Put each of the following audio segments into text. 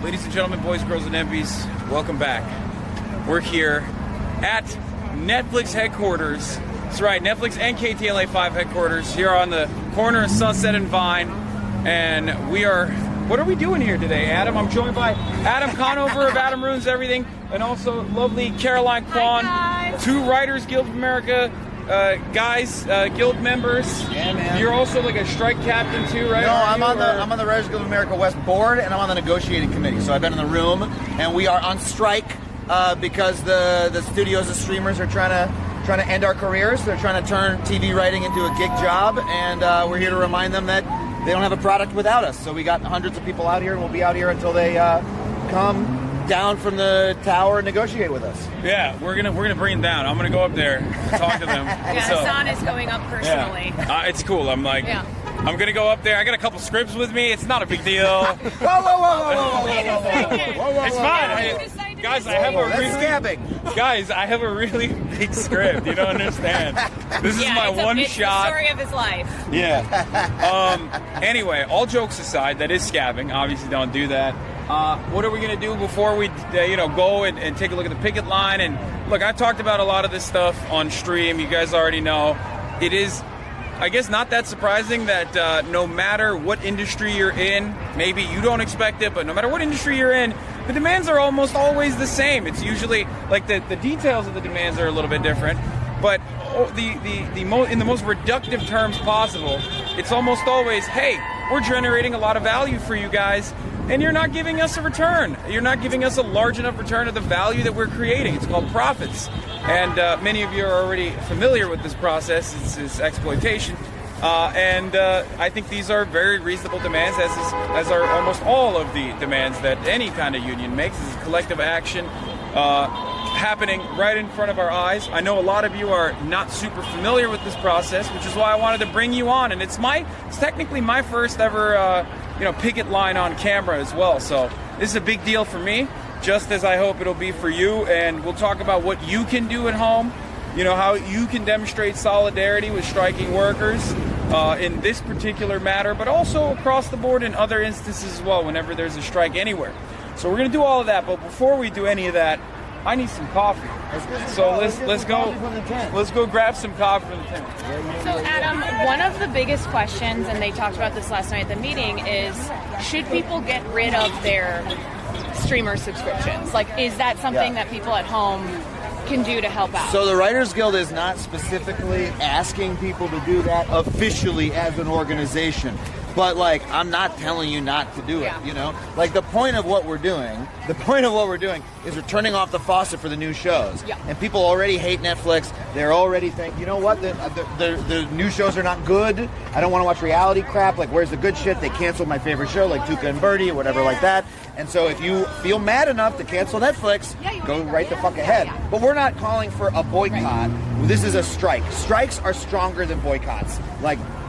Ladies and gentlemen, boys, girls, and MVs, welcome back. We're here at Netflix headquarters. That's right, Netflix and KTLA 5 headquarters here on the corner of Sunset and Vine. And we are, what are we doing here today, Adam? I'm joined by Adam Conover of Adam Ruins Everything, and also lovely Caroline Kwan, two Writers Guild of America guild members. Yeah, man. You're also like a strike captain too, right? No, I'm on the Writers Guild of America West board, and I'm on the negotiating committee. So I've been in the room, and we are on strike because the studios and streamers are trying to end our careers. They're trying to turn TV writing into a gig job, and we're here to remind them that they don't have a product without us. So we got hundreds of people out here, and we'll be out here until they come down from the tower and negotiate with us. Yeah, we're gonna bring them down. I'm gonna go up there and talk to them. Hassan is going up personally. Yeah. It's cool. I'm gonna go up there. I got a couple scripts with me. It's not a big deal. Whoa. It's fine. Guys, I have a really big script. You don't understand. This is my one it's shot. The story of his life. Yeah. Anyway, all jokes aside, that is scabbing. Obviously, don't do that. What are we going to do before we, go and take a look at the picket line? And look, I've talked about a lot of this stuff on stream. You guys already know. It is, I guess, not that surprising that no matter what industry you're in, maybe you don't expect it, but no matter what industry you're in, the demands are almost always the same. It's usually like the details of the demands are a little bit different, but in the most reductive terms possible, it's almost always, hey, we're generating a lot of value for you guys, and you're not giving us a return. You're not giving us a large enough return of the value that we're creating. It's called profits. And many of you are already familiar with this process. It's exploitation. And I think these are very reasonable demands, as are almost all of the demands that any kind of union makes. This is collective action happening right in front of our eyes. I know a lot of you are not super familiar with this process, which is why I wanted to bring you on. And it's technically my first ever picket line on camera as well. So this is a big deal for me, just as I hope it'll be for you. And we'll talk about what you can do at home, how you can demonstrate solidarity with striking workers in this particular matter, but also across the board in other instances as well, whenever there's a strike anywhere. So we're going to do all of that, but before we do any of that, I need some coffee. So let's go grab some coffee from the tent. So Adam, one of the biggest questions, and they talked about this last night at the meeting, is should people get rid of their streamer subscriptions? Like, is that something that people at home can do to help out? So the Writers Guild is not specifically asking people to do that officially as an organization. But, I'm not telling you not to do it, the point of what we're doing is we're turning off the faucet for the new shows. Yeah. And people already hate Netflix. They're already thinking, you know what, the new shows are not good. I don't want to watch reality crap. Where's the good shit? They canceled my favorite show, like Tuca and Birdie or whatever like that. And so if you feel mad enough to cancel Netflix, go right the fuck ahead. But we're not calling for a boycott. This is a strike. Strikes are stronger than boycotts,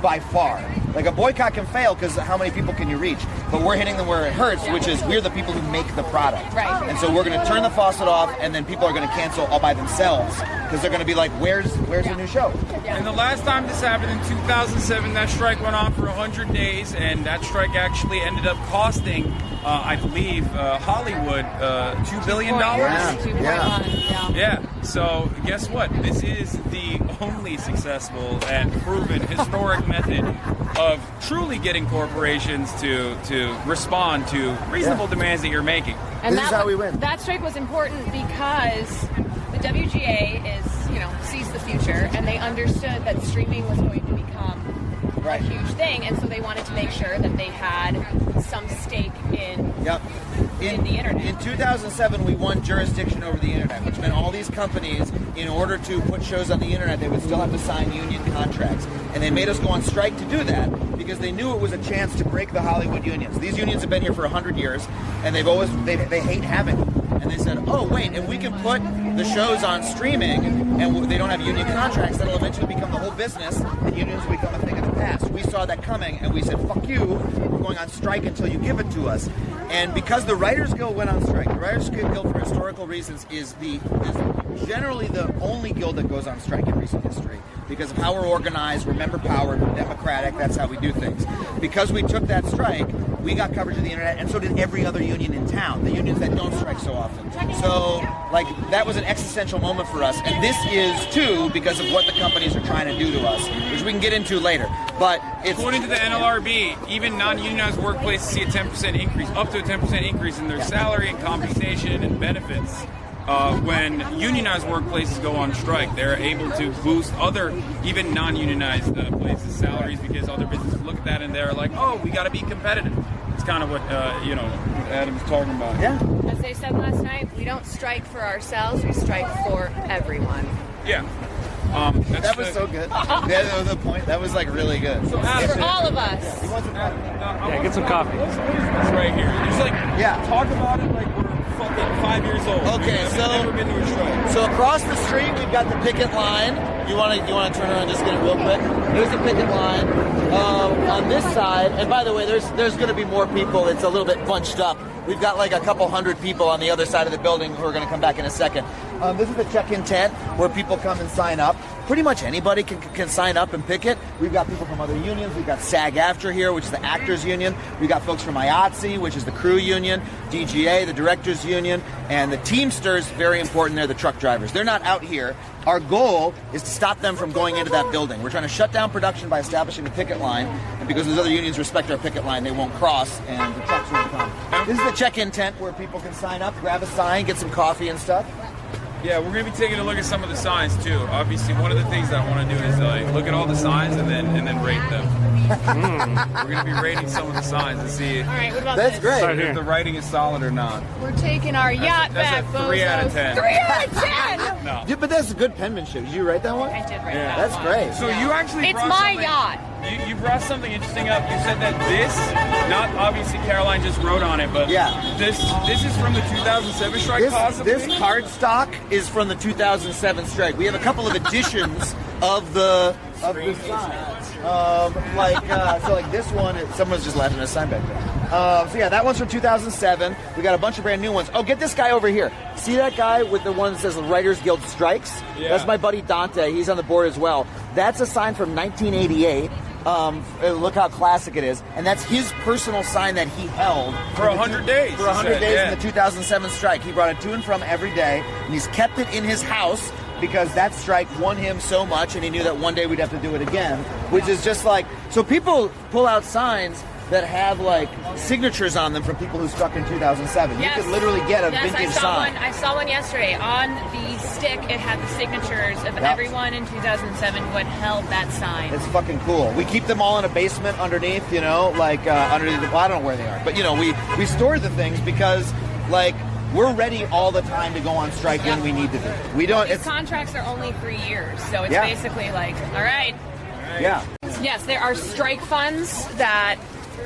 by far. A boycott can fail because how many people can you reach? But we're hitting them where it hurts, which is we're the people who make the product. Right. And so we're going to turn the faucet off, and then people are going to cancel all by themselves because they're going to be like, where's the new show? And the last time this happened in 2007, that strike went on for 100 days, and that strike actually ended up costing, I believe, Hollywood $2 billion. Yeah. So guess what? This is the only successful and proven historic method of truly getting corporations to respond to reasonable demands that you're making. And this is how we win. That strike was important because the WGA sees the future, and they understood that streaming was going to become a huge thing, and so they wanted to make sure that they had some stake in the internet. In 2007, we won jurisdiction over the internet, which meant all these companies, in order to put shows on the internet, they would still have to sign union contracts. And they made us go on strike to do that because they knew it was a chance to break the Hollywood unions. These unions have been here for 100 years, and they hate having them. And they said, oh, wait, if we can put the shows on streaming and they don't have union contracts, that'll eventually become the whole business, and unions will become a thing of the past. We saw that coming, and we said, fuck you, we're going on strike until you give it to us. And because the Writers Guild went on strike, the Writers Guild, for historical reasons, is generally the only guild that goes on strike in recent history because of how we're organized. We're member powered, we're democratic, that's how we do things. Because we took that strike, we got coverage of the internet, and so did every other union in town, the unions that don't strike so often. So, like, that was an existential moment for us, and this is, too, because of what the companies are trying to do to us, which we can get into later. But it's... According to the NLRB, even non-unionized workplaces see a 10% increase, up to a 10% increase in their salary and compensation and benefits. When unionized workplaces go on strike, they're able to boost other, even non-unionized places' salaries because other businesses look at that and they're like, oh, we got to be competitive. It's kind of what, Adam's talking about. Yeah. As they said last night, we don't strike for ourselves, we strike for everyone. Yeah. That was so good. Yeah, the point. That was like really good. So For all of us. Yeah, get some coffee. It's right here. Just like, talk about it like we're fucking 5 years old. Okay, I've never been to a strike. So across the street we've got the picket line. You want to turn around and just get it real quick? There's the picket line. On this side, and by the way, there's going to be more people. It's a little bit bunched up. We've got like a couple hundred people on the other side of the building who are going to come back in a second. This is the check-in tent where people come and sign up. Pretty much anybody can sign up and picket. We've got people from other unions. We've got SAG-AFTRA here, which is the actors union. We've got folks from IATSE, which is the crew union, DGA, the directors union, and the Teamsters, very important, they're the truck drivers. They're not out here. Our goal is to stop them from going into that building. We're trying to shut down production by establishing a picket line, and because those other unions respect our picket line, they won't cross, and the trucks won't come. This is the check-in tent where people can sign up, grab a sign, get some coffee and stuff. Yeah, we're going to be taking a look at some of the signs too. Obviously, one of the things that I want to do is like look at all the signs and then rate them. We're going to be rating some of the signs and see All right, what about That's this? great. Right if here. the writing is solid or not. We're taking our yacht back, That's a 3 out of bozos. 10. 3 out of 10! No. Yeah, but that's good penmanship. Did you write that one? I did write Yeah. that That's one. great. So you actually It's brought my something- yacht. You brought something interesting up. You said that this, not obviously Caroline just wrote on it, but this is from the 2007 strike, possibly? This cardstock is from the 2007 strike. We have a couple of editions of the sign. Like this one, someone's just laughing at a sign back there. So yeah, that one's from 2007. We got a bunch of brand new ones. Oh, get this guy over here. See that guy with the one that says Writers Guild Strikes? Yeah. That's my buddy Dante. He's on the board as well. That's a sign from 1988. Look how classic it is. And that's his personal sign that he held For 100 days. For 100 he days said, in the 2007 strike. He brought it to and from every day, and he's kept it in his house because that strike won him so much, and he knew that one day we'd have to do it again, which is just like, so people pull out signs that have like signatures on them from people who struck in 2007. Yes. You could literally get a Yes, vintage I saw sign. one. I saw one yesterday. On the stick, it had the signatures of everyone in 2007 who had held that sign. It's fucking cool. We keep them all in a basement underneath, underneath the, well, I don't know where they are, but we store the things because like we're ready all the time to go on strike when we need to be. We don't. These It's contracts are only 3 years, so it's Yeah. basically like, all right. yeah. Yes, there are strike funds that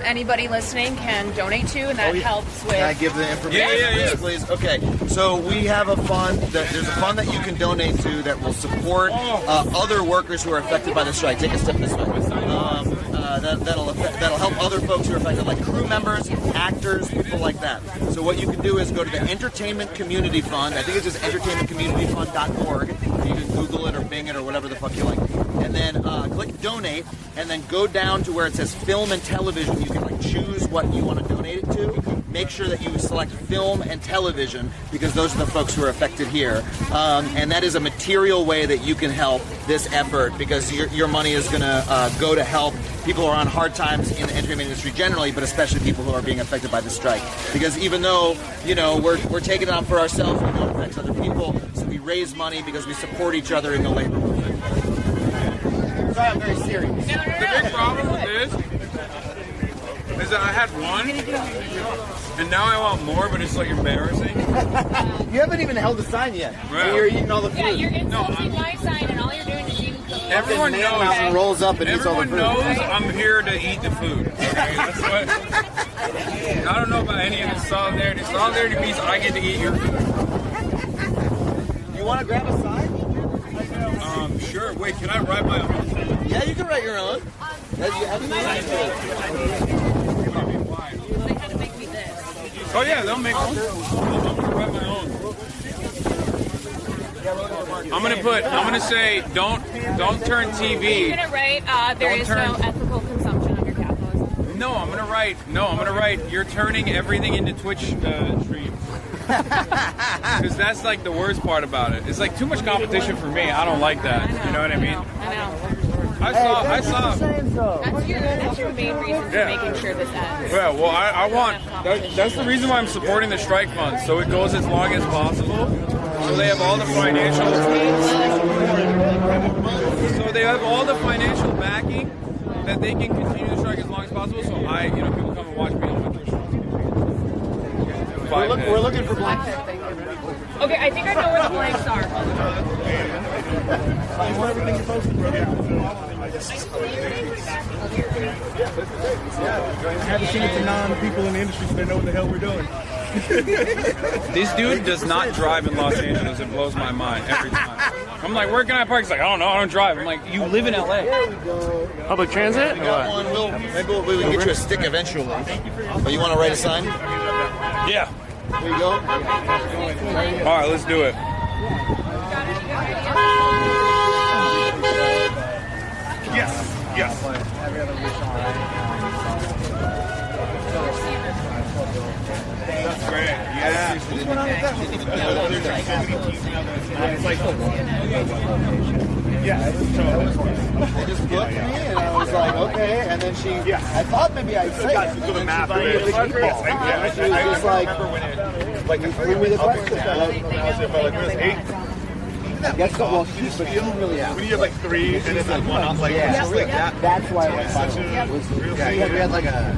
anybody listening can donate to, and that helps with. Can I give the information? Yeah. Please. Okay. So we have a fund. There's a fund that you can donate to that will support other workers who are affected by the strike. Take a step this way. That'll help other folks who are affected, like crew members, actors, people like that. So what you can do is go to the Entertainment Community Fund. I think it's just entertainmentcommunityfund.org. You can Google it or Bing it or whatever the fuck you like. And then click donate, and then go down to where it says film and television. You can like choose what you want to donate it to. Make sure that you select film and television because those are the folks who are affected here. And that is a material way that you can help this effort because your money is going to go to help people who are on hard times in the entertainment industry generally, but especially people who are being affected by the strike. Because even though, we're taking it on for ourselves, we know it affects other people, so we raise money because we support each other in the labor movement. Sorry, I'm very serious. The big problem with this is that I had one, and now I want more, but it's like embarrassing. You haven't even held a sign yet. Right. And you're eating all the food. Yeah, you're insulting my sign, and all you're doing is eating cookies. Everyone Man knows. Mountain rolls up and eats all the Everyone food. knows I'm here to eat the food. Okay, that's what. I don't know about any of the solidarity. Solidarity means I get to eat your food. You want to grab a sign? Sure. Wait, can I write my own? Yeah, you can write your own. They had to make me this. Oh yeah, they'll make one. I'm gonna write my own. I'm gonna say don't turn TV. You're gonna write there Don't is turn- no ethical consumption under capitalism. No, I'm gonna write. You're turning everything into Twitch streams. Because that's like the worst part about it. It's like too much competition for me. I don't like that. You know what I mean? I know. I saw. That's your main reason for making sure this ends. Yeah, well, I want. That's the reason why I'm supporting the strike fund, so it goes as long as possible. So they have all the financial. So they have all the financial backing that they can continue the strike as long as possible. So people come and watch me on my Twitch. We're looking for blanks. Okay, I think I know where the blanks are. I haven't seen it to non-people in the industry, so they know what the hell we're doing. This dude does not drive in Los Angeles. It blows my mind every time. I'm like, where can I park? He's like, I don't know. I don't drive. I'm like, you live in LA. Public transit? We got one. Maybe we can get you a stick eventually. But you want to write a sign? Yeah. There you go. All right, let's do it. Yes. That's great. Yeah. What's going on with that? They just booked me, and I was like, okay. And then I thought maybe I'd say it. To the map. She was just like, bring me the question. I guess so. Well, she really asked. When you have like 3 and it's like one off, like just like that. That's why I went viral. We had like a.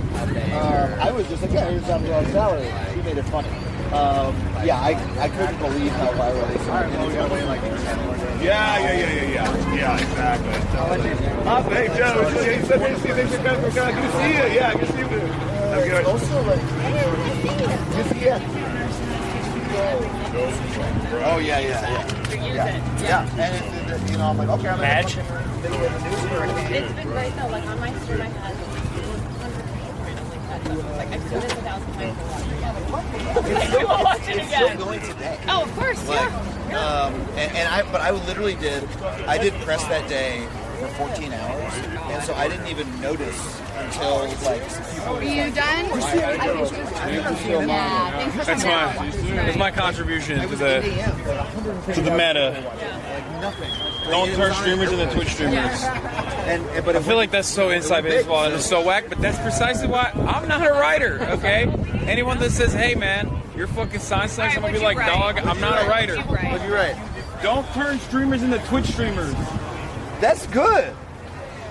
I was just like, yeah, here's $7 salary. She made it funny. I couldn't believe how viral they started. Yeah, exactly. Hey, Joe, you said good to see you. Yeah, good to see you. Also, like, good to see you. Oh, yeah. And I'm like, okay, I'm Badge? It's been great though. Like on my stream, I had 100 people. Like I've seen this 1,000 times. I'll watch it again. still going today. Oh, of course, yeah. But I literally did press that day for 14 hours, and so I didn't even notice until like. Are you done? That's my contribution to the meta. Don't turn streamers into Twitch streamers. But I feel like that's so inside baseball and it's so whack. But that's precisely why I'm not a writer. Okay, anyone that says, "Hey man, you're fucking sign sucks," I'm gonna be like, "Dog, I'm not a writer." You're right. Don't turn streamers into Twitch streamers. That's good.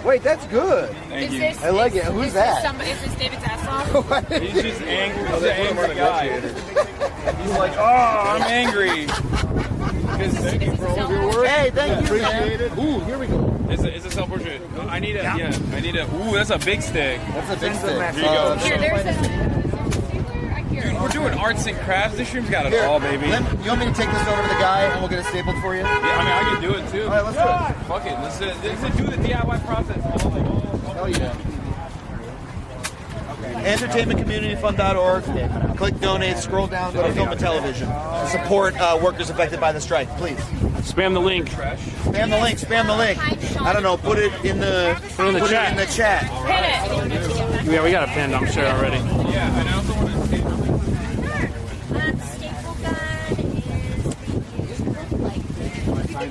Wait, that's good. Thank you. I like it. Who's that? Is this David Zaslow? He's just angry. He's an angry guy. He's like, "Oh, I'm angry." Hey, thank you, man. Ooh, here we go. It's a self-portrait. I need a. Ooh, that's a big stick. That's a big stick. Here you go. Here, there's a. Dude, we're doing arts and crafts. This stream's got it all, baby. You want me to take this over to the guy and we'll get it stapled for you? Yeah, I mean, I can do it too. All right, let's do it. Fuck it. Let's do the DIY process. Hell yeah. Entertainmentcommunityfund.org. Click donate, scroll down, go to film and television. Support workers affected by the strike, please. Spam the link. Spam the link. I don't know, put it in the chat. Hit it. Yeah, we got a pin, I'm sure, already. Yeah, and I also want to say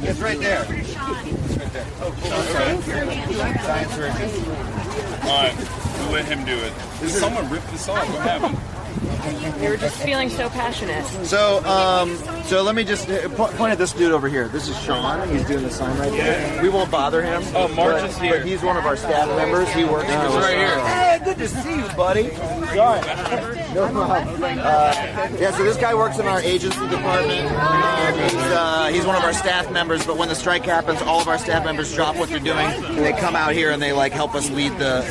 It's right there. Science version. Alright, we'll let him do it. Did someone rip this off? What happened? They were just feeling so passionate. So let me just point at this dude over here. This is Sean. He's doing the sign right there. We won't bother him. Oh, March is here. But he's one of our staff members. He works right here. Hey, good to see you, buddy. Sorry. No problem. So this guy works in our agency department. He's one of our staff members. But when the strike happens, all of our staff members drop what they're doing and they come out here and they like help us lead the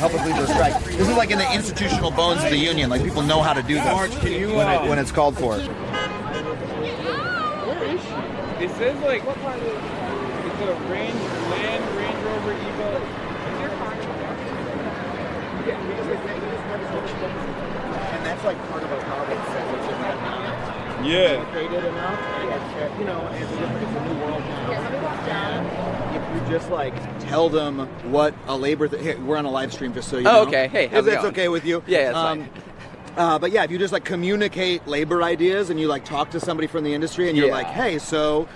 strike. This is like in the institutional bones of the union. Like people know how to do this. Can you, when it's called for. It says like, what part is it? It's a Range Rover Evo. And that's like part of our product. Yeah. Created enough. You know, it's a new world now. If you just like tell them what a labor. Here, we're on a live stream, just so you know. Oh, okay. Hey, how's it It's going? okay with you? Yeah, it's fine. But yeah, if you just like communicate labor ideas and you like talk to somebody from the industry and you're Yeah. like, hey, so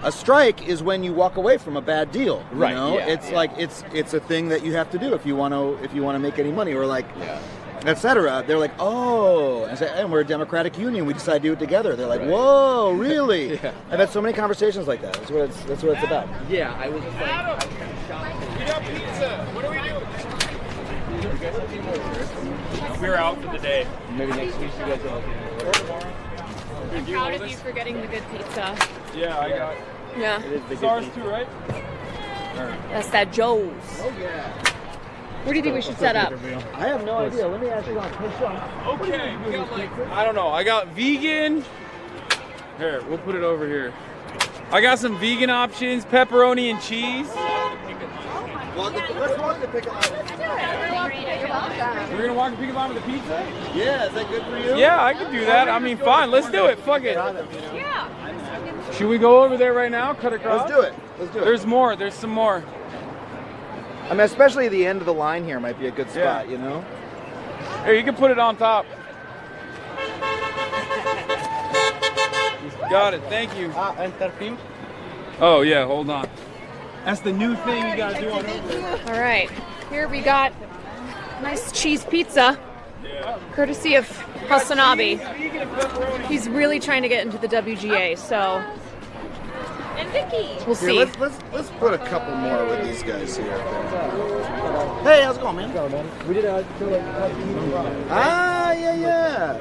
a strike is when you walk away from a bad deal. You Right, know? yeah, It's yeah. like it's a thing that you have to do if you want to make any money, or like etc. They're like, oh, and we're a democratic union. We decide to do it together. They're like, whoa, really? Yeah. I've had so many conversations like that. That's what it's about. Yeah, I was just like, We got pizza. What are we doing? We're out for the day. maybe next week you guys will. I'm proud of you for getting the good pizza. Yeah, I got Yeah. SARS too, right? That's that Joe's. Oh yeah. Where do you think we should set up? I have no idea. Let me ask you on. Okay, we got like, I don't know. I got vegan. Here, we'll put it over here. I got some vegan options, pepperoni and cheese. Let's walk the picket line. We're gonna walk the picket line with the pizza? Yeah, is that good for you? Yeah, I could do that. I mean, fine. Let's do it. Fuck it. Yeah. Should we go over there right now? Cut across? Let's do it. Let's do it. There's more. There's some more. I mean, especially the end of the line here might be a good spot, Yeah. you know? Here, you can put it on top. Got it. Thank you. Oh, yeah. Hold on. That's the new thing you gotta do on over. All right. Here we got nice cheese pizza, courtesy of Hasanabi. He's really trying to get into the WGA, so. And Vicky. We'll see. Here, let's put a couple more with these guys here. Hey, how's it going, man? We did Ah, yeah.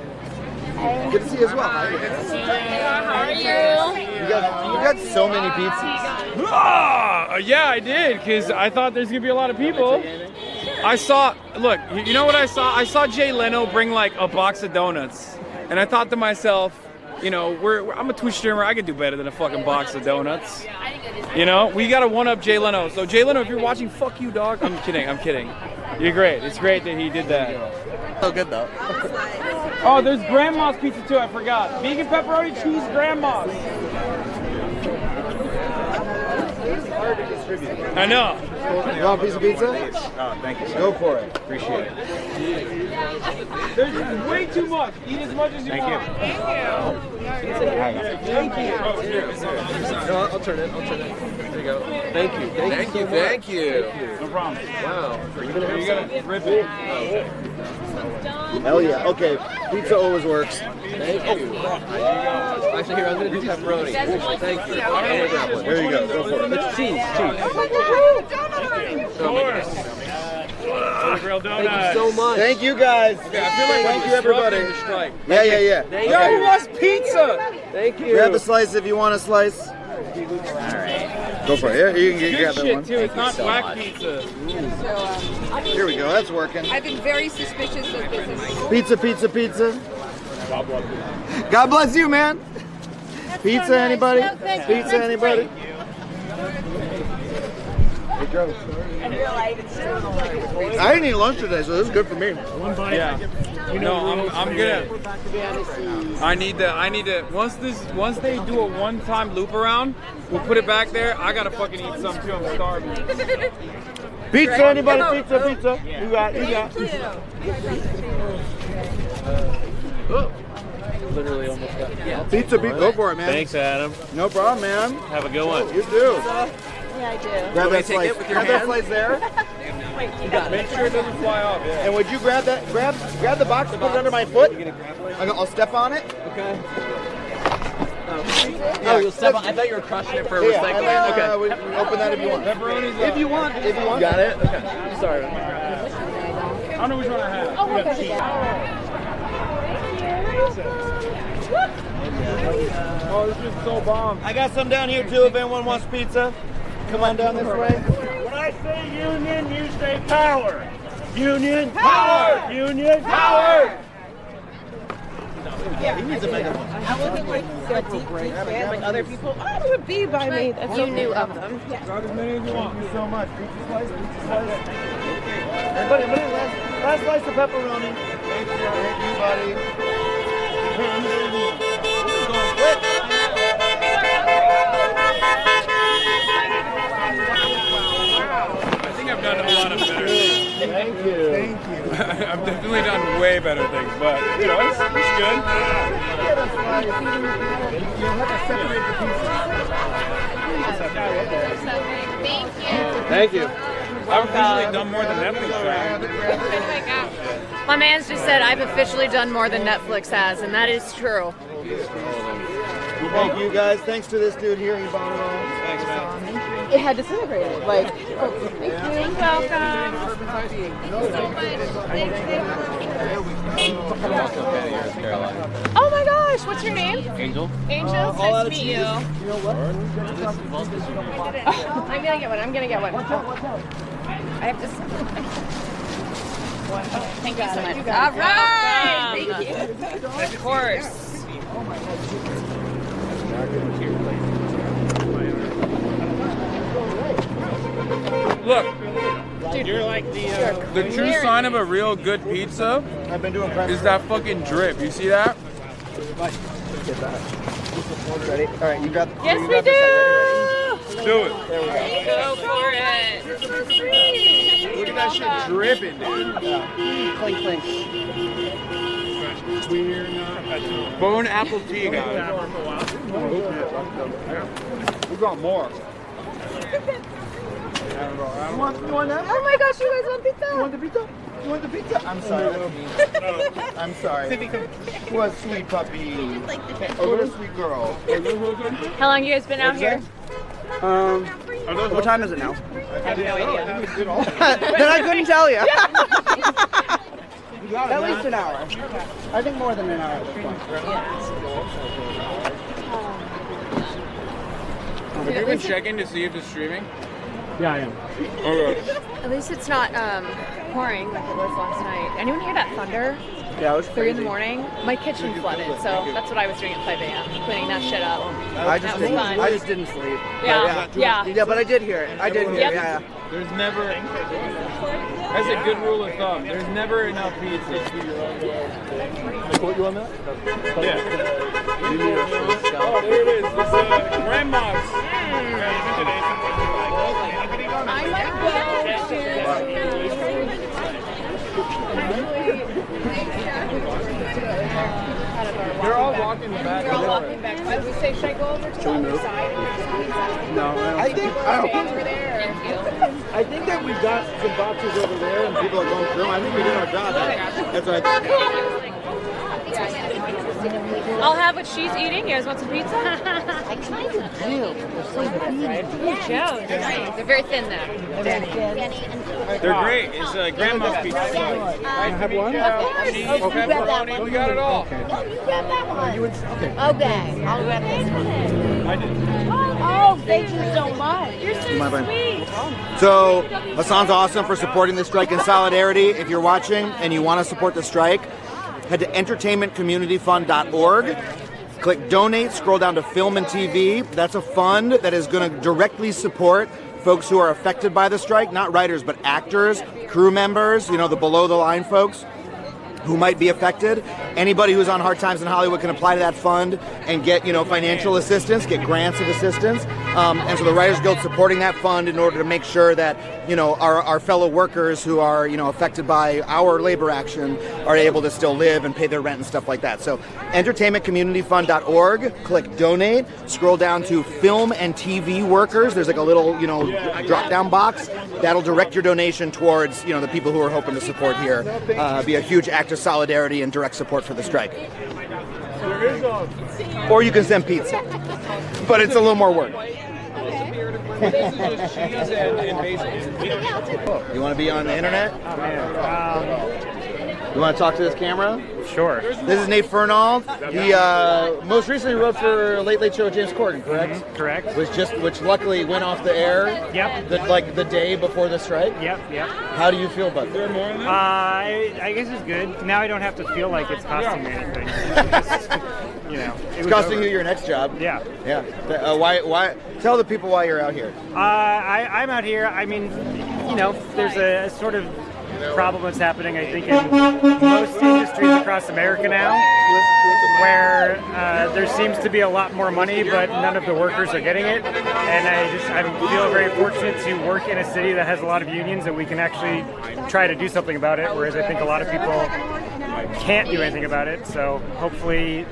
Good to see you as well. How are you? You got so many pizzas. Ah, yeah, I did, because I thought there's gonna be a lot of people. I saw, look, you know what I saw? I saw Jay Leno bring like a box of donuts, and I thought to myself, you know, I'm a Twitch streamer. I could do better than a fucking box of donuts. You know, we gotta one-up Jay Leno. So Jay Leno, if you're watching, fuck you, dog. I'm kidding. You're great. It's great that he did that. So good though. Oh, there's grandma's pizza too. I forgot. Vegan pepperoni cheese grandma's. I know. You want a piece of pizza? Oh, thank you. Go for it. Appreciate it. There's way too much. Eat as much as you want. Thank you. Oh, here. No, I'll turn it. There you go. Thank you. Thank you. No problem. Wow. You gotta rip it. Hell yeah. Okay. Pizza always works. Thank you. Actually, here, I'm going to do pepperoni. Thank you. There you go. Go for it. It's cheese. Of course. Grill donuts. Thank you so much. Thank you guys. I feel like Thank you everybody. Strike. Yeah. Yo, who wants pizza? Thank you. Grab a slice if you want a slice. Go for it. Here, you can Good grab that shit one. too. It's not black pizza. Here we go. That's working. I've been very suspicious of business. Pizza. God bless you, man. Pizza, anybody? Pizza, anybody? I didn't eat lunch today, so this is good for me. Yeah. No, I'm gonna. I need to. Once they do a one-time loop around, we'll put it back there. I gotta fucking eat some too. I'm starving. Pizza, anybody? Pizza. You got. Literally almost got it. Pizza. Go for it, man. Thanks, Adam. No problem, man. Have a good one. You do. Yeah, I do. Grab that take slice. it with your Grab that hand? slice there. Make sure it doesn't fly off. Yeah. And would you grab that? Grab the box and put it under my foot. I'll step on it. Okay. Oh, you'll step on. I thought you were crushing it for a second. Okay. We open that if you want. Pepperoni's If you want. Got it? Okay. Sorry. I don't know which one I have. Oh, this is so bomb. I got some down here too. If anyone wants pizza, come on down this way. When I say union, you say power. Union power. Union power. He needs a megaphone. I wasn't like a deep fan like other people. Oh, it would be by me. That's You knew of them. Grab as many as you want. Thank you so much. Pizza slice. Everybody, last slice of pepperoni. Thank you, buddy. Thank you. I've officially done more than Netflix has. My man's just said I've officially done more than Netflix has, and that is true. Thank you guys. Thanks to this dude here. He bought it all. Thanks, man. It had disintegrated. Like, You're welcome. Oh my gosh, what's your name? Angel. Angel, nice to meet you. I'm gonna get one. I have to. Thank you so much. All right. Thank you. Of course. Look, Dude, You're like the true sign of a real good pizza I've been doing prep. is that fucking drip. You see that? Ready? All right, you got. yes, you we got do. this side. Do it. There we go. Go for it. Look at that shit dripping, dude. Clink, clink. Bone apple tea, guys. We got more. You want that? oh my gosh, you guys want pizza? You want the pizza? You want the pizza? I'm sorry. I'm sorry. What a sweet puppy. What a sweet girl. How long you guys been out here? What time is it now? I have no idea. Then I couldn't tell you. At least an hour. I think more than an hour at this point. Have you been checking to see if it's streaming? Yeah, I am. Okay. At least it's not pouring like it was last night. Anyone hear that thunder? Yeah, it was 3 in the morning. My kitchen flooded, so that's what I was doing at 5 a.m. cleaning that shit up. I just That was didn't. fun. I just didn't sleep. Yeah, yeah. Yeah, but I did hear it. I did hear Yep. it. Yeah. There's never, that's a good rule of thumb. There's never enough pizza. Quote you on that? Yeah. Oh, there it is. It's grandma's. I might go They're all walking back. You're all walking back. I was going to say, should I go over to the other side? No, I think. Stay over there. Thank you. I think that we've got some boxes over there and people are going through them. I think we did our job. That's what I think. I'll have what she's eating. You guys want some pizza? I kind of do. Joe, they're very thin though. They're great. It's grandma's pizza. I have one. Cheese, pepperoni. We got it all. Oh, you grab that one. Okay, I'll grab this one. I did. Oh, thank you so much. You're so sweet. So, Hasan's awesome for supporting the strike in solidarity. If you're watching and you want to support the strike, head to entertainmentcommunityfund.org. Click donate, scroll down to film and TV. That's a fund that is going to directly support folks who are affected by the strike, not writers, but actors, crew members, the below the line folks who might be affected. Anybody who's on hard times in Hollywood can apply to that fund and get, financial assistance, get grants of assistance. And so the Writers Guild supporting that fund in order to make sure that, our fellow workers who are, affected by our labor action are able to still live and pay their rent and stuff like that. So entertainmentcommunityfund.org, click donate, scroll down to film and TV workers. There's like a little, drop down box. That'll direct your donation towards, the people who are hoping to support here. Be a huge act of solidarity and direct support for the strike. Or you can send pizza, but it's a little more work. This is just cheese and basil. You want to be on the internet? You want to talk to this camera? Sure. This is Nate Fernald. He most recently wrote for Late Late Show with James Corden, correct? Mm-hmm. Correct. Which luckily went off the air. Yep. The day before the strike. Yep. How do you feel about that? I guess it's good. Now I don't have to feel like it's costing me anything. It's costing you your next job. Yeah. Yeah. Why? Tell the people why you're out here. I'm out here. I mean, there's a sort of problem that's happening, I think, in most industries across America now, where there seems to be a lot more money, but none of the workers are getting it. And I feel very fortunate to work in a city that has a lot of unions, and we can actually try to do something about it. Whereas I think a lot of people can't do anything about it. So hopefully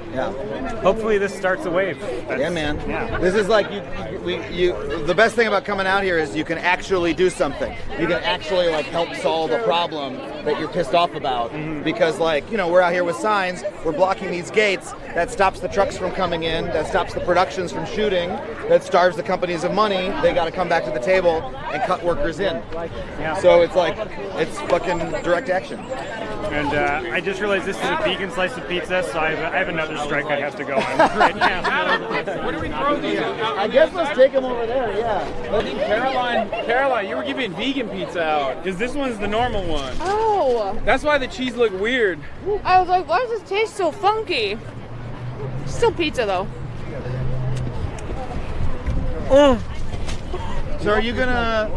this starts a wave. Yeah, man. Yeah. This is like the best thing about coming out here is you can actually do something. You can actually like help solve a problem that you're pissed off about. Because like, we're out here with signs, we're blocking these gates, that stops the trucks from coming in, that stops the productions from shooting, that starves the companies of money. They got to come back to the table and cut workers in. So it's like, it's fucking direct action. And I just realized this is a vegan slice of pizza, so I have another strike I have to go on right now. Where do we throw these? I guess let's take them over there, yeah. Caroline, you were giving vegan pizza out, because this one's the normal one. Oh. That's why the cheese looked weird. I was like, why does this taste so funky? Still pizza though. So are you gonna,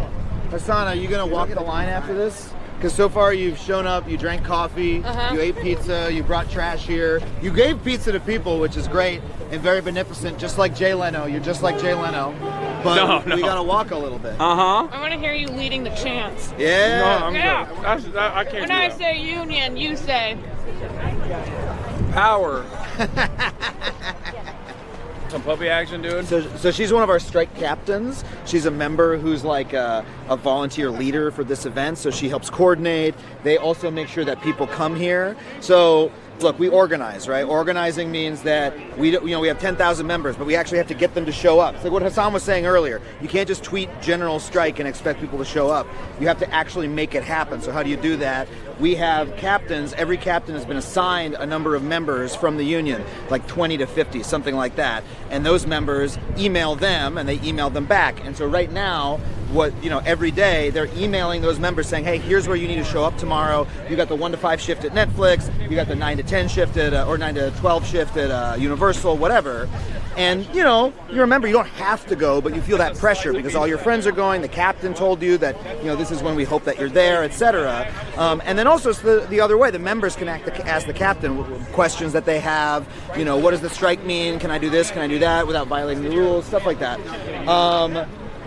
Hasan, are you gonna walk the line after this? Because so far you've shown up, you drank coffee, you ate pizza, you brought trash here. You gave pizza to people, which is great and very beneficent, just like Jay Leno. You're just like Jay Leno. But we gotta walk a little bit. I want to hear you leading the chants. Yeah. No, I'm good. I can't When do I that. say union, you say Power. Some puppy action, dude. So she's one of our strike captains. She's a member who's like a volunteer leader for this event. So she helps coordinate. They also make sure that people come here. So look, we organize, right? Organizing means that we have 10,000 members, but we actually have to get them to show up. It's like what Hasan was saying earlier. You can't just tweet general strike and expect people to show up. You have to actually make it happen. So how do you do that? We have captains. Every captain has been assigned a number of members from the union, like 20 to 50, something like that. And those members email them and they email them back. And so right now, every day they're emailing those members saying, hey, here's where you need to show up tomorrow. You got the 1 to 5 shift at Netflix. You got the 9 to 10 shift at, or 9 to 12 shift at Universal, whatever. And, you remember, you don't have to go, but you feel that pressure because all your friends are going. The captain told you that, this is when we hope that you're there, etc. And then also it's the other way. The members can ask the captain questions that they have. What does the strike mean? Can I do this? Can I do that without violating the rules? Stuff like that.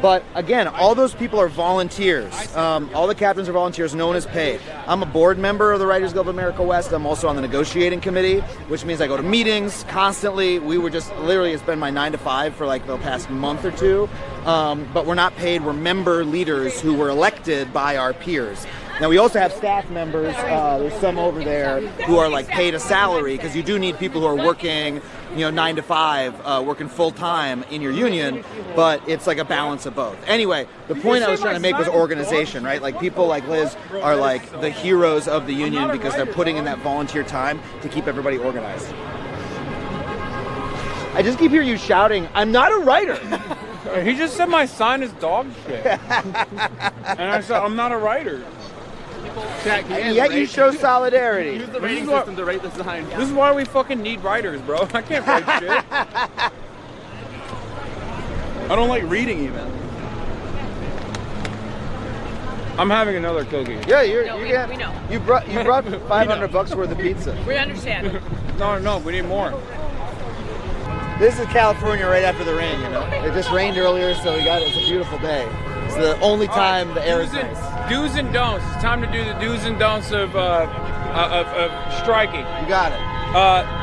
But again, all those people are volunteers. All the captains are volunteers. No one is paid. I'm a board member of the Writers Guild of America West. I'm also on the negotiating committee, which means I go to meetings constantly. We were just literally, it's been my 9 to 5 for like the past month or two. But we're not paid. We're member leaders who were elected by our peers. Now we also have staff members. There's some over there who are like paid a salary because you do need people who are working, 9 to 5, working full time in your union. But it's like a balance of both. Anyway, the point I was trying to make was organization, right? Like people like Liz are like the heroes of the union because they're putting in that volunteer time to keep everybody organized. I just keep hearing you shouting, I'm not a writer. He just said my sign is dog shit. And I said, I'm not a writer. And yet you show solidarity. Use the rating system to rate the sign. This is why we fucking need writers, bro. I can't write shit. I don't like reading even. I'm having another cookie. Yeah, we know. You brought $500 worth of pizza. We understand. No, we need more. This is California right after the rain, It just rained earlier, so it's a beautiful day. It's the only time the air is nice. Do's and don'ts. It's time to do the do's and don'ts of striking. You got it.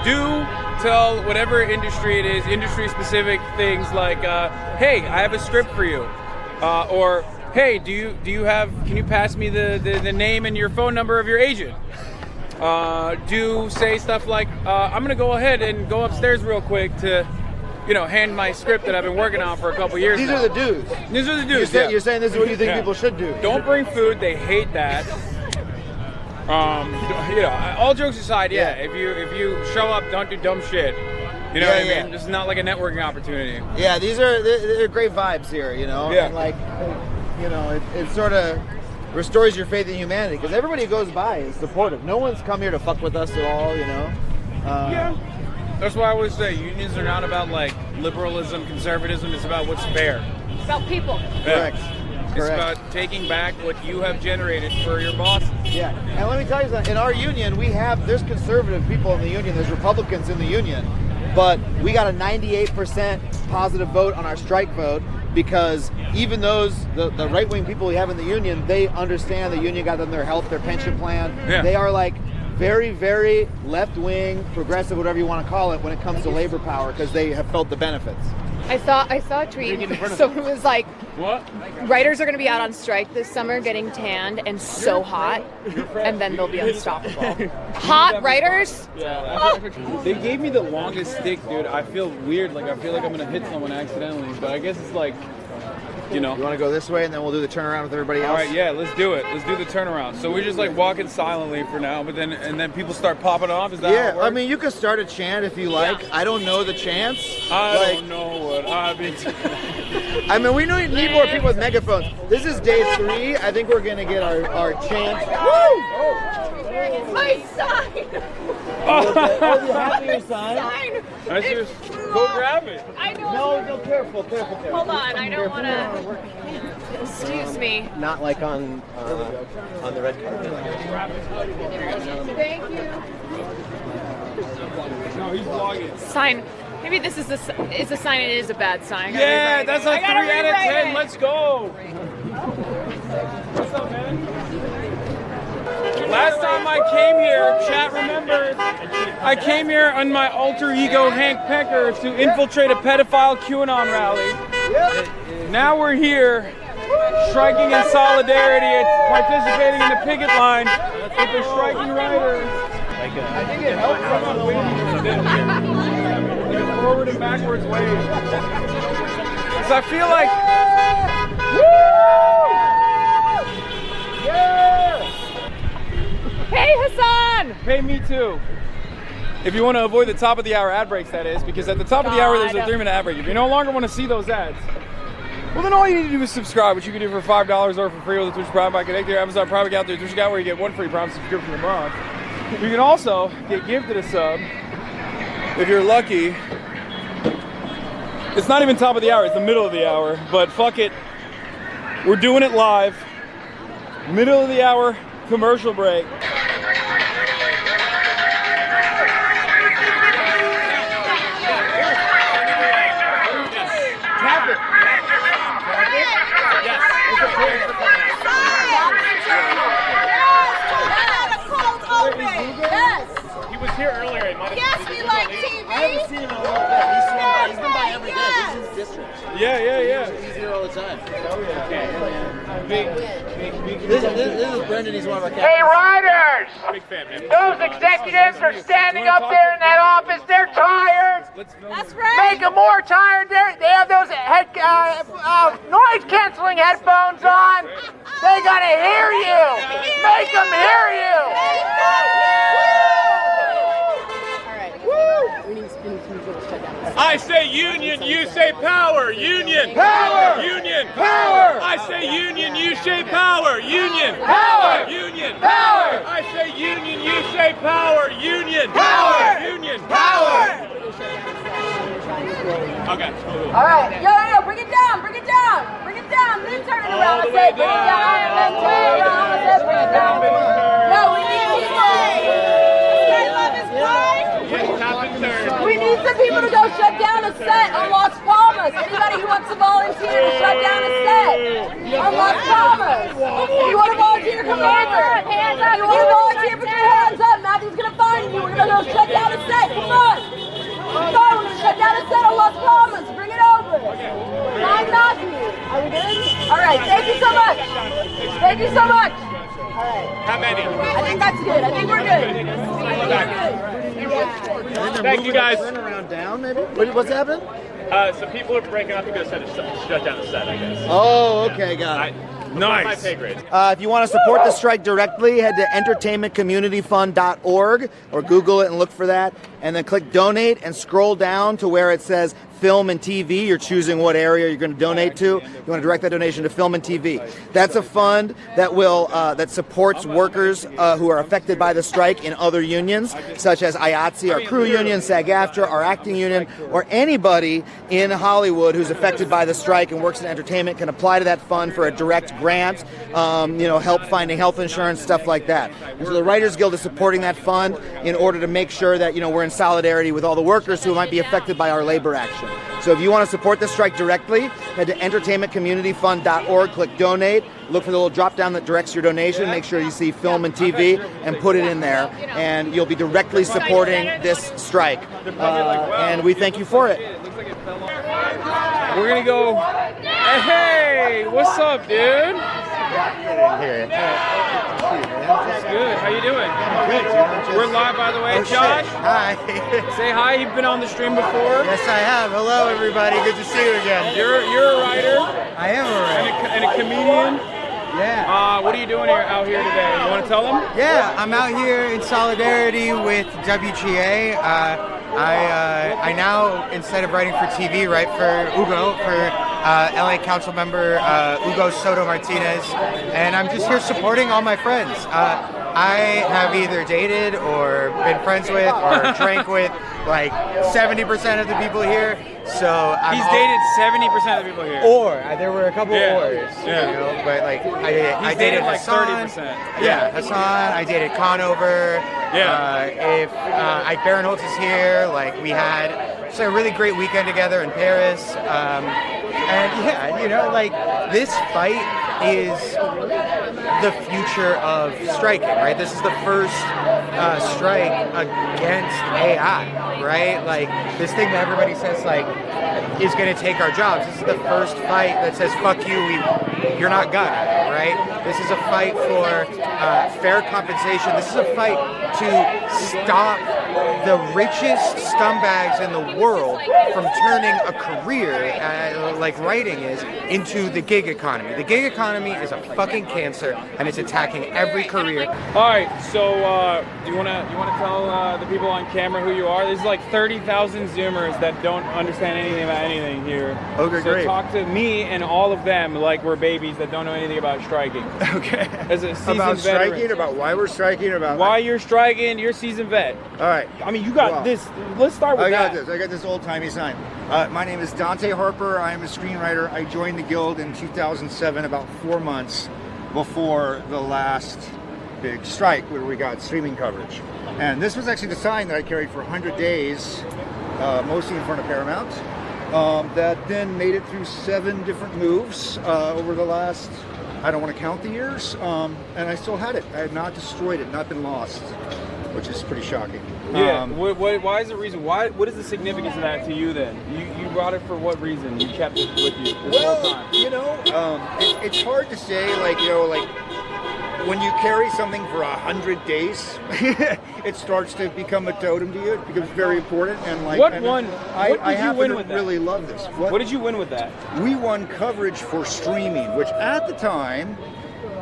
Do tell whatever industry it is, industry-specific things like, hey, I have a script for you, or hey, can you pass me the name and your phone number of your agent? Do say stuff like, I'm gonna go ahead and go upstairs real quick to, hand my script that I've been working on for a couple years. These now. are the do's. These are the do's. You're saying this is what you think people should do. Don't bring food. They hate that. All jokes aside, if you show up, don't do dumb shit. You know what I mean? This is not like a networking opportunity. Yeah, they're great vibes here, Yeah. And like, it sort of restores your faith in humanity because everybody who goes by is supportive. No one's come here to fuck with us at all, Yeah. That's why I always say unions are not about like liberalism, conservatism. It's about what's fair. It's about people. Correct. It's about taking back what you have generated for your bosses. Yeah, and let me tell you something. In our union, there's conservative people in the union, there's Republicans in the union, but we got a 98% positive vote on our strike vote because even those, the right-wing people we have in the union, they understand the union got them their health, their pension plan. Yeah. They are like very, very left-wing, progressive, whatever you want to call it, when it comes to labor power, because they have felt the benefits. I saw a tweet. So it was like, What? writers are going to be out on strike this summer, getting tanned and so hot, and then they'll be unstoppable. Hot writers? They gave me the longest stick, dude. I feel weird. Like, I feel like I'm going to hit someone accidentally. But I guess it's like, you know. You want to go this way, and then we'll do the turnaround with everybody else? All right, yeah, let's do it. Let's do the turnaround. So we're just like walking silently for now, but then people start popping off. Is that how it Yeah, works? I mean, you could start a chant if you like. I don't know the chants. I don't know what I've been. I mean, we need more people with megaphones. This is day 3. I think we're going to get our chant. Woo! My sign! Oh, you have your sign? I just go grab it. I know. No, careful. Hold on, I don't want to. Excuse me. Not like on the red carpet. Thank you. No, he's vlogging. Sign. Maybe this is a sign. It is a bad sign. Yeah, that's a 3 I gotta out of 10. rewrite it. Let's go. What's up, man? Last time I came here, chat remembers, I came here on my alter ego Hank Piker to infiltrate a pedophile QAnon rally. Now we're here, striking in solidarity, participating in the picket line with the striking writers. I think it helps from the like a forward and backwards wave. Because I feel like, Hey, Hassan! pay me too. If you want to avoid the top of the hour ad breaks, that is, because at the top of the hour there's a 3-minute ad break. If you no longer want to see those ads, well then all you need to do is subscribe, which you can do for $5 or for free with a Twitch Prime by connecting your Amazon Prime account to your Twitch account, where you get 1 free Prime subscription a month. You can also get gifted a sub if you're lucky. It's not even top of the hour, it's the middle of the hour, but fuck it. We're doing it live. Middle of the hour commercial break. Tap it. He was here earlier. Yes, we like TV. I haven't seen him in a little bit. He's been by every day. This is his district. Yeah. He's here all the time. Big This is Brendan. He's one of our captains. Hey, riders! Big fan, man. Those executives are standing up there in that office. They're tired. That's right. Make them more tired. They have those noise-canceling headphones on. They're gonna hear you. Make them hear you. I say union, you say power. Union. Power. Union. Power. I say union, you say power. Union. Power. Union. Power. I say union, you say power. Union. Power. Union. Power. Okay. All right, yo, bring it down, then turn it around. I said bring it down, and then turn it around. I said bring it down. No, we need people. We need some people to go shut down a set on Las Palmas. Anybody who wants to volunteer to shut down a set on Las Palmas. If you want to volunteer, come over. If you want to volunteer, put your hands up. Matthew's gonna find you. We're gonna go shut down a set. Come on. We're gonna shut down a set on Las Palmas. Bring it over. Find Matthew. Are we good? All right. Thank you so much. Thank you so much. All right. How many? I think that's good. I think we're good. Thank you, guys. Turn around down, maybe? What's happening? So people are breaking up because they shut down the set, I guess. Oh, okay, got it. My pay grade. If you want to support the strike directly, head to entertainmentcommunityfund.org or Google it and look for that. And then click donate and scroll down to where it says film and TV. You're choosing what area you're going to donate to. You want to direct that donation to film and TV. That's a fund that will that supports workers who are affected by the strike in other unions, such as IATSE, our crew union, SAG-AFTRA, our acting union, or anybody in Hollywood who's affected by the strike and works in entertainment can apply to that fund for a direct grant, help finding health insurance, stuff like that. And so the Writers Guild is supporting that fund in order to make sure that, we're in solidarity with all the workers who might be affected by our labor action. So if you want to support the strike directly, head to entertainmentcommunityfund.org, click donate, look for the little drop down that directs your donation, make sure you see film and TV, and put it in there, and you'll be directly supporting this strike. And we thank you for it. We're going to go, hey, what's up, dude? It's good. How you doing? Good. We're live, by the way. Josh. Hi. Say hi. You've been on the stream before. Yes, I have. Hello, everybody. Good to see you again. You're a writer. I am a writer. And a comedian. Yeah. What are you doing out here today? You want to tell them? Yeah, I'm out here in solidarity with WGA. I now, instead of writing for TV, write for Hugo, for LA Council member Hugo Soto Martinez, and I'm just here supporting all my friends. I have either dated or been friends with or drank with like 70% of the people here. So he's dated 70% of the people here. Or there were a couple ors, but like I dated like Hasan, 30%. Yeah, Hasan. I dated Conover. If Ike Barinholtz is here, like we had a really great weekend together in Paris. And this fight is the future of striking, right? This is the first strike against AI, right? Like this thing that everybody says is going to take our jobs. This is the first fight that says "fuck you, you're not gonna," right? This is a fight for fair compensation. This is a fight to stop the richest scumbags in the world from turning a career, like writing is, into the gig economy. The gig economy is a fucking cancer, and it's attacking every career. All right, so do you want to tell the people on camera who you are? There's like 30,000 Zoomers that don't understand anything about anything here. Okay, so great. Talk to me and all of them like we're babies that don't know anything about striking. Okay. As a seasoned about striking, veteran. about why we're striking, about why you're striking. You're a seasoned vet. All right. I mean, you got this. Let's start with that. I got this old-timey sign. My name is Dante Harper. I am a screenwriter. I joined the Guild in 2007, about 4 months before the last big strike where we got streaming coverage. And this was actually the sign that I carried for 100 days, mostly in front of Paramount, that then made it through 7 different moves over the last, I don't want to count the years, and I still had it. I had not destroyed it, not been lost, which is pretty shocking. Yeah. Why is the reason? What is the significance of that to you then? You brought it for what reason? You kept it with you this whole time. It's hard to say. When you carry something for 100 days, it starts to become a totem to you. It becomes very important. And I really love this. What did you win with that? We won coverage for streaming, which at the time,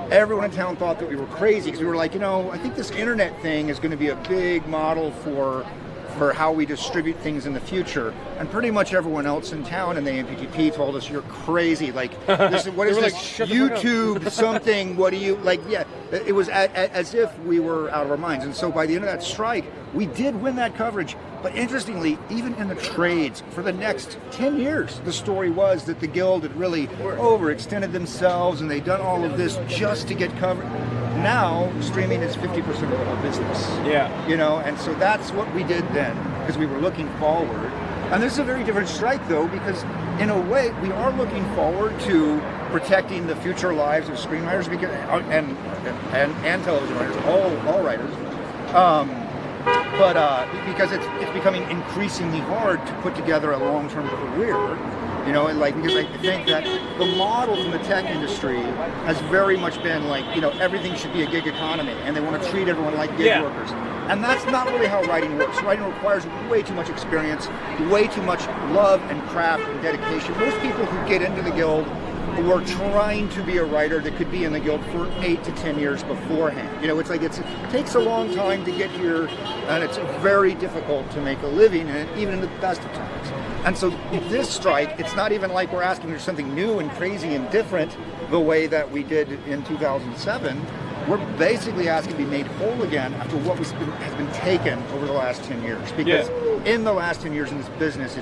everyone in town thought that we were crazy because we were like, I think this internet thing is going to be a big model for how we distribute things in the future. And pretty much everyone else in town and the NPTP told us, you're crazy. Like, what is this YouTube something? What do you, it was as if we were out of our minds. And so by the end of that strike, we did win that coverage. But interestingly, even in the trades, for the next 10 years, the story was that the Guild had really overextended themselves and they'd done all of this just to get covered. Now, streaming is 50% of our business. Yeah. And so that's what we did then, because we were looking forward. And this is a very different strike, though, because in a way, we are looking forward to protecting the future lives of screenwriters and television writers, all writers. Because it's becoming increasingly hard to put together a long-term career, because I think that the model from the tech industry has very much been everything should be a gig economy, and they want to treat everyone like gig workers. And that's not really how writing works. Writing requires way too much experience, way too much love and craft and dedication. Most people who get into the Guild were trying to be a writer that could be in the Guild for 8 to 10 years beforehand. It takes a long time to get here, and it's very difficult to make a living in it, even in the best of times. And so this strike, it's not even like we're asking for something new and crazy and different the way that we did in 2007. We're basically asking to be made whole again after what has been taken over the last 10 years. Because in the last 10 years in this business,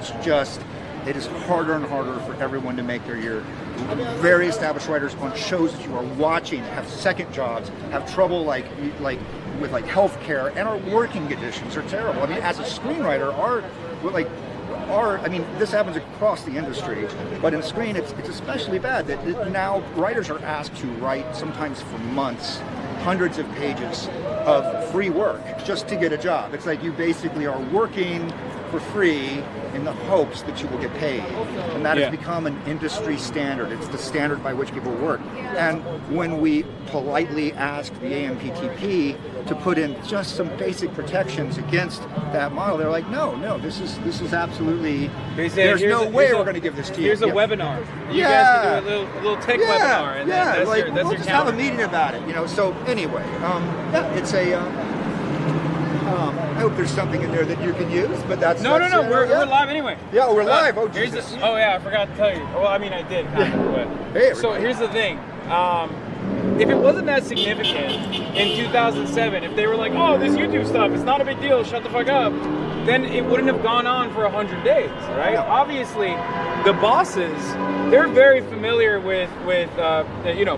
it is harder and harder for everyone to make their year. Very established writers on shows that you are watching have second jobs, have trouble with healthcare, and our working conditions are terrible. I mean, as a screenwriter, this happens across the industry, but in screen it's especially bad that now writers are asked to write sometimes for months, hundreds of pages of free work just to get a job. It's like you basically are working for free in the hopes that you will get paid. And that has become an industry standard. It's the standard by which people work. And when we politely asked the AMPTP to put in just some basic protections against that model, they're like, no, this is absolutely, there's no way we're going to give this to you. Here's a webinar. You guys can do a little tech webinar. And that's we'll your just have a meeting about it, So anyway, it's a... I hope there's something in there that you can use, but that's... No, we're live anyway. Yeah, we're live. Oh, Jesus. I forgot to tell you. Well, I mean, I did, kind of, but... Hey, so here's the thing. If it wasn't that significant in 2007, if they were like, oh, this YouTube stuff, it's not a big deal, shut the fuck up, then it wouldn't have gone on for 100 days, right? No. Obviously, the bosses, they're very familiar with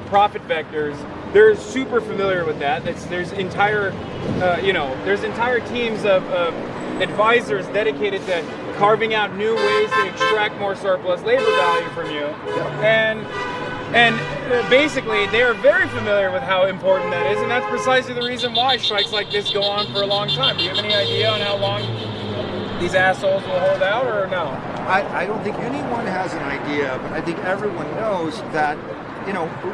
profit vectors. They're super familiar with that. There's entire teams of advisors dedicated to carving out new ways to extract more surplus labor value from you, and basically they are very familiar with how important that is, and that's precisely the reason why strikes like this go on for a long time. Do you have any idea on how long these assholes will hold out, or no? I don't think anyone has an idea, but I think everyone knows that.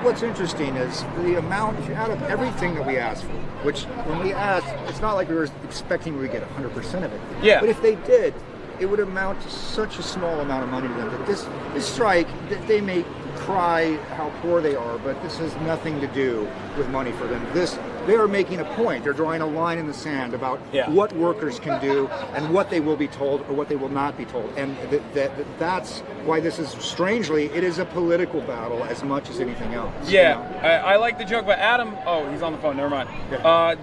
What's interesting is the amount out of everything that we asked for, which when we asked, it's not like we were expecting we would get 100% of it. Yeah. But if they did, it would amount to such a small amount of money to them that this strike, they may cry how poor they are, but this has nothing to do with money for them. They are making a point. They're drawing a line in the sand about what workers can do and what they will be told or what they will not be told. And that's why this is, strangely, it is a political battle as much as anything else. Yeah, I like the joke, but Adam, he's on the phone, never mind.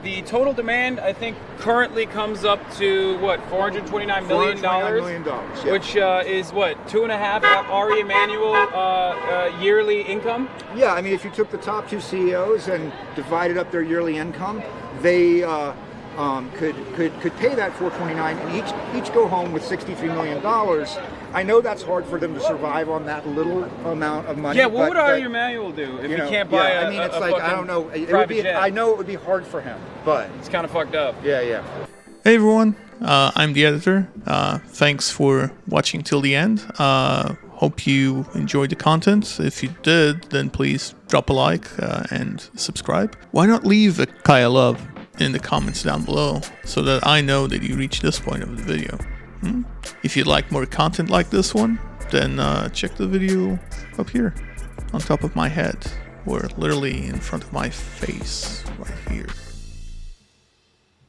The total demand, I think, currently comes up to, $429 million? $429 million, yeah. Which is, 2.5 Ari Emanuel yearly income? Yeah, I mean, if you took the top two CEOs and divided up their yearly income, they could pay that $429 and each go home with $63 million. I know that's hard for them to survive on that little amount of money. Yeah, what would Ari Emanuel do if he can't buy I mean, it's like, I don't know. I know it would be hard for him, but it's kind of fucked up. Yeah. Hey everyone, I'm the editor. Thanks for watching till the end. Hope you enjoyed the content. If you did, then please drop a like and subscribe. Why not leave a Kaya love in the comments down below so that I know that you reached this point of the video? If you'd like more content like this one, then check the video up here on top of my head, or literally in front of my face right here.